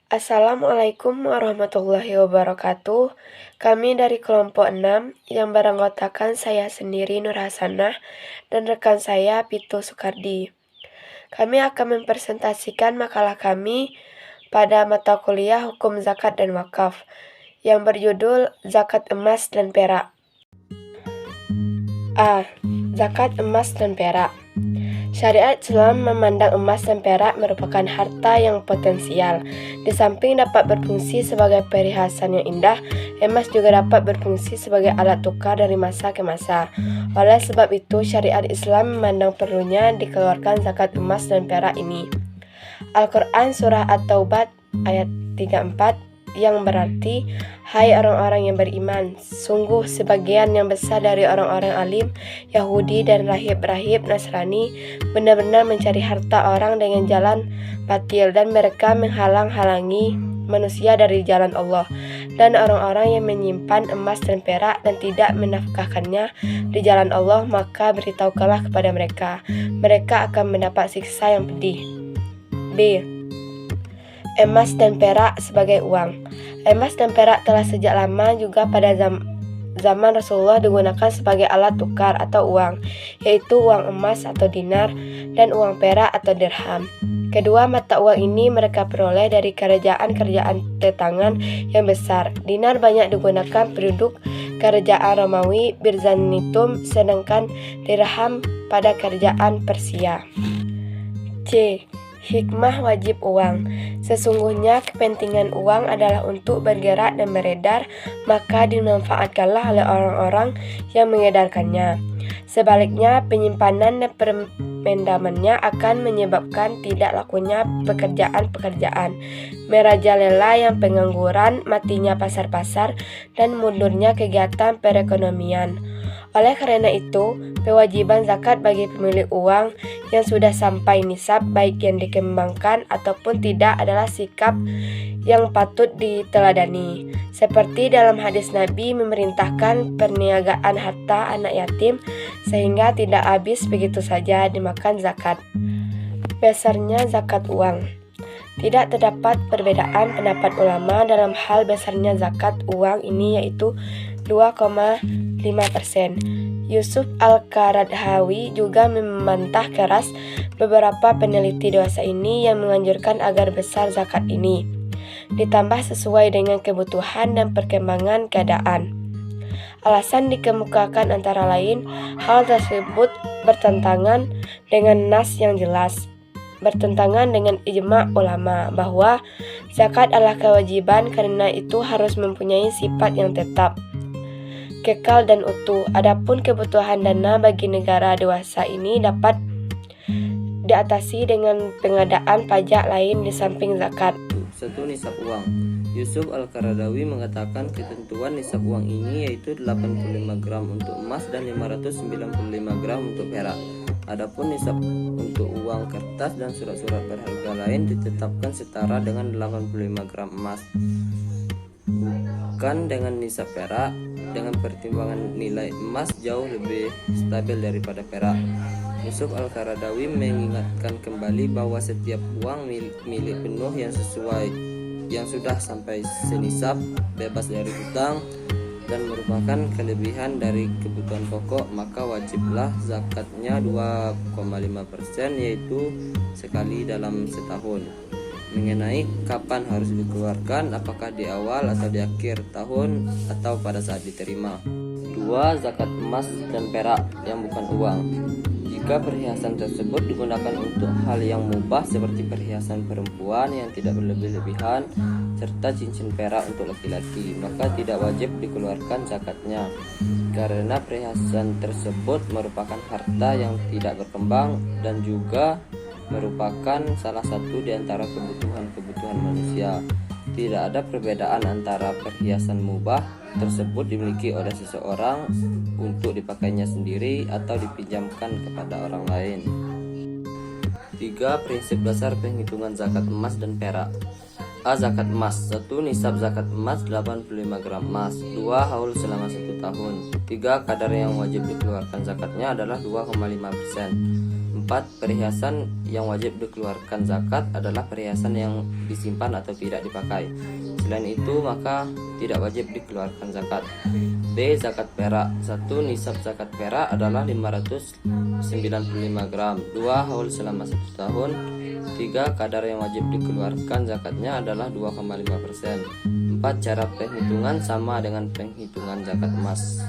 Assalamualaikum warahmatullahi wabarakatuh. Kami dari kelompok 6 yang beranggotakan saya sendiri Nur Hasanah dan rekan saya Pitu Sukardi. Kami akan mempresentasikan makalah kami pada mata kuliah Hukum Zakat dan Wakaf yang berjudul Zakat Emas dan Perak. A. Zakat emas dan perak. Syariat Islam memandang emas dan perak merupakan harta yang potensial. Di samping dapat berfungsi sebagai perhiasan yang indah, emas juga dapat berfungsi sebagai alat tukar dari masa ke masa. Oleh sebab itu, syariat Islam memandang perlunya dikeluarkan zakat emas dan perak ini. Al-Quran Surah At-Taubah ayat 34 yang berarti, hai orang-orang yang beriman, sungguh sebagian yang besar dari orang-orang alim, Yahudi dan rahib-rahib Nasrani benar-benar mencari harta orang dengan jalan batil dan mereka menghalang-halangi manusia dari jalan Allah. Dan orang-orang yang menyimpan emas dan perak dan tidak menafkahkannya di jalan Allah, maka beritahukanlah kepada mereka, mereka akan mendapat siksa yang pedih. B. Emas dan perak sebagai uang. Emas dan perak telah sejak lama juga pada zaman Rasulullah digunakan sebagai alat tukar atau uang, yaitu uang emas atau dinar dan uang perak atau dirham. Kedua mata uang ini mereka peroleh dari kerajaan-kerajaan tetangan yang besar. Dinar banyak digunakan penduduk kerajaan Romawi Birzanitum, sedangkan dirham pada kerajaan Persia. C. Hikmah wajib uang. Sesungguhnya kepentingan uang adalah untuk bergerak dan beredar, maka dimanfaatkanlah oleh orang-orang yang mengedarkannya. Sebaliknya, penyimpanan dan pemindamannya akan menyebabkan tidak lakunya pekerjaan-pekerjaan, merajalela yang pengangguran, matinya pasar-pasar, dan mundurnya kegiatan perekonomian. Oleh karena itu, kewajiban zakat bagi pemilik uang yang sudah sampai nisab, baik yang dikembangkan ataupun tidak, adalah sikap yang patut diteladani. Seperti dalam hadis Nabi memerintahkan perniagaan harta anak yatim sehingga tidak habis begitu saja dimakan zakat. Besarnya zakat uang. Tidak terdapat perbedaan pendapat ulama dalam hal besarnya zakat uang ini, yaitu 2,5%. Yusuf Al-Qaradhawi juga membantah keras beberapa peneliti dewasa ini yang menganjurkan agar besar zakat ini ditambah sesuai dengan kebutuhan dan perkembangan keadaan. Alasan dikemukakan antara lain, hal tersebut bertentangan dengan nas yang jelas, bertentangan dengan ijma' ulama bahwa zakat adalah kewajiban, karena itu harus mempunyai sifat yang tetap, kekal dan utuh. Adapun kebutuhan dana bagi negara dewasa ini dapat diatasi dengan pengadaan pajak lain di samping zakat. 1. Nisab uang. Yusuf Al-Qaradawi mengatakan ketentuan nisab uang ini yaitu 85 gram untuk emas dan 595 gram untuk perak. Adapun nisab untuk uang kertas dan surat-surat berharga lain ditetapkan setara dengan 85 gram emas, bukan dengan nisab perak. Dengan pertimbangan nilai emas jauh lebih stabil daripada perak. Yusuf Al-Qaradawi mengingatkan kembali bahwa setiap uang milik penuh yang sudah sampai senisab, bebas dari hutang, dan merupakan kelebihan dari kebutuhan pokok, maka wajiblah zakatnya 2,5%, yaitu sekali dalam setahun. Mengenai kapan harus dikeluarkan, apakah di awal atau di akhir tahun atau pada saat diterima. 2. Zakat emas dan perak yang bukan uang. Jika perhiasan tersebut digunakan untuk hal yang mubah seperti perhiasan perempuan yang tidak berlebih-lebihan serta cincin perak untuk laki-laki, maka tidak wajib dikeluarkan zakatnya, karena perhiasan tersebut merupakan harta yang tidak berkembang dan juga merupakan salah satu di antara kebutuhan manusia. Tidak ada perbedaan antara perhiasan mubah tersebut dimiliki oleh seseorang untuk dipakainya sendiri atau dipinjamkan kepada orang lain. 3. Prinsip dasar penghitungan zakat emas dan perak. A. Zakat emas. 1. Nisab zakat emas 85 gram emas. 2. Haul selama 1 tahun. 3. Kadar yang wajib dikeluarkan zakatnya adalah 2,5%. 4. 4. Perhiasan yang wajib dikeluarkan zakat adalah perhiasan yang disimpan atau tidak dipakai. Selain itu, maka tidak wajib dikeluarkan zakat. B. Zakat perak. 1. Nisab zakat perak adalah 595 gram. 2. Haul selama 1 tahun. 3. Kadar yang wajib dikeluarkan zakatnya adalah 2,5%. 4. Cara penghitungan sama dengan penghitungan zakat emas.